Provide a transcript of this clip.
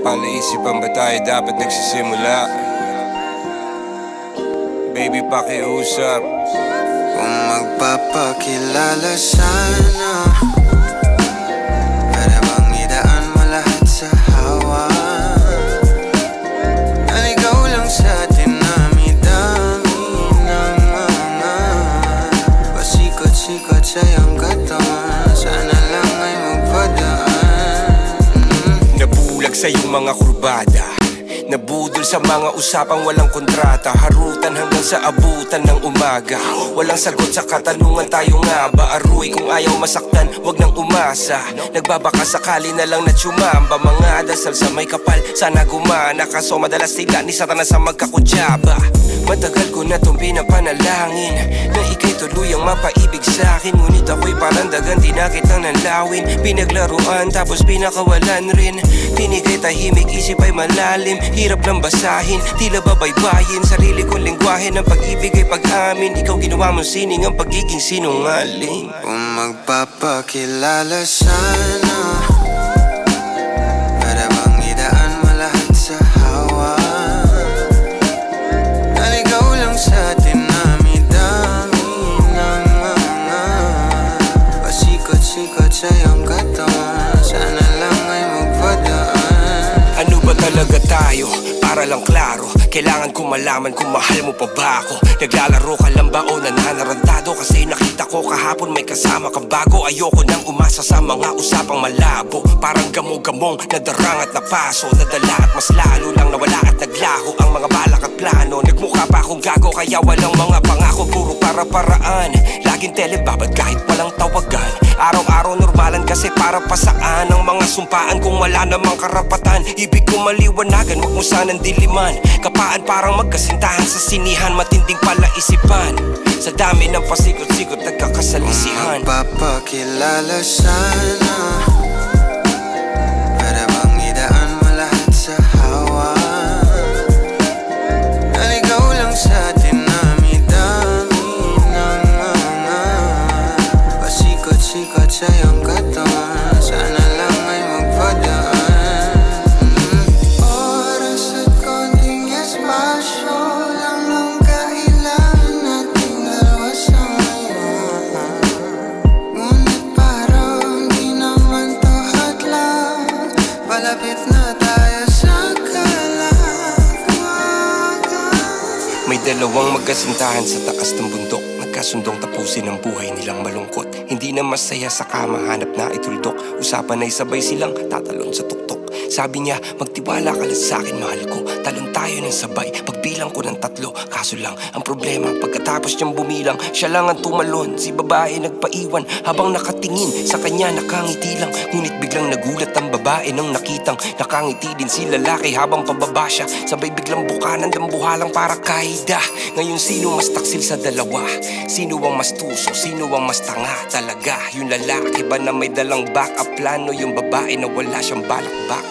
Palaisipan ba tayo dapat nagsisimula? Baby, pakiusap. Kung magpapakilala sana, para bang idaan mo lahat sa hawa. Naligaw lang sa dinami-dami ng mga pasikot-sikot sa iyong katawan. Sana lang ay magpadaan. Nabulag sa iyong mga kurbada, nabudol sa mga usapang walang kontrata. Harutan hanggang sa abutan ng umaga. Walang sagot sa katanungan, tayo nga ba aruy? Kung ayaw masaktan, wag nang umasa. Nagbabaka sakali na lang na tsumamba. Mga dasal sa may kapal, sana gumana. Kaso madalas tila ni Satanas sa magkakutsaba. Matagal ko na itong pinapanalangin na ika'y tuluyang mapaibig sa'kin. Ngunit ako'y parang dagan, di na kitang nanlawin. Pinaglaruan tapos pinakawalan rin. Tinigay tahimik, isip ay malalim. Hirap lang basahin, tila babaybayin. Sarili kong lingwahe ng pag-ibig ay pag-amin. Ikaw ginawa mong sining ang pagiging sinungaling. Kung magpapakilala sana, para bang idaan mo lahat sa hawa. Naligaw lang sa dinami-dami ng mga pasikot-sikot sa iyong katawan. Sana lang ay magpadaan. Ano ba talaga tayo? Para lang klaro, kailangan ko malaman kung mahal mo pa ba ako. Naglalaro ka lang ba o nananarantado? Kasi nakita ko kahapon may kasama kang bago. Ayoko nang umasa sa mga usapang malabo. Parang gamo-gamong nadarang at napaso, nadala at mas lalo lang nawala at naglaho ang mga balak at plano. Nagmukha pa akong gago kaya walang mga pangako. Puro para-paraan, laging telebabad kahit walang tawagan. Araw-araw normalan kasi para pa saan ang mga sumpaan kung wala namang karapatan. Ibig ko maliwanagan, wag mo sanang diliman. Kapaan parang magkasintahan sa sinihan, matinding palaisipan. Sa dami ng pasikot-sikot nagkakasalisihan. Kung magpapakilala sana, para bang idaan mo lahat sa hawa. Naligaw lang sa dinami-dami ng mga pasikot-sikot sa iyong katawan. Sana lang ay magpadaan. Oras at konting espasyo lang ang kailangan nating dalawa sa ngayon. Ngunit parang di naman to hadlang. Palapit na tayo sa kalagwagan. May dalawang magkasintahan sa taas ng bundok, nagkasundong tapusin ang buhay nilang malungkot. Hindi na masaya sa kama, hanap na ituldok. Usapan ay sabay silang tatalon sa tuktok. Sabi niya, magtiwala ka lang sa'kin, mahal ko. Talon tayo ng sabay, pagbilang ko ng 3. Kaso lang, ang problema, pagkatapos niyang bumilang, siya lang ang tumalon. Si babae nagpaiwan, habang nakatingin sa kanya nakangiti lang. Ngunit biglang nagulat ang babae nang nakitang nakangiti din si lalaki habang pababa siya. Sabay biglang bukanan ng buhalang para kaida. Ngayon sino mas taksil sa dalawa? Sino ang mas tuso? Sino ang mas tanga talaga? Yung lalaki ba na may dalang backup plano? Yung babae na wala siyang balak back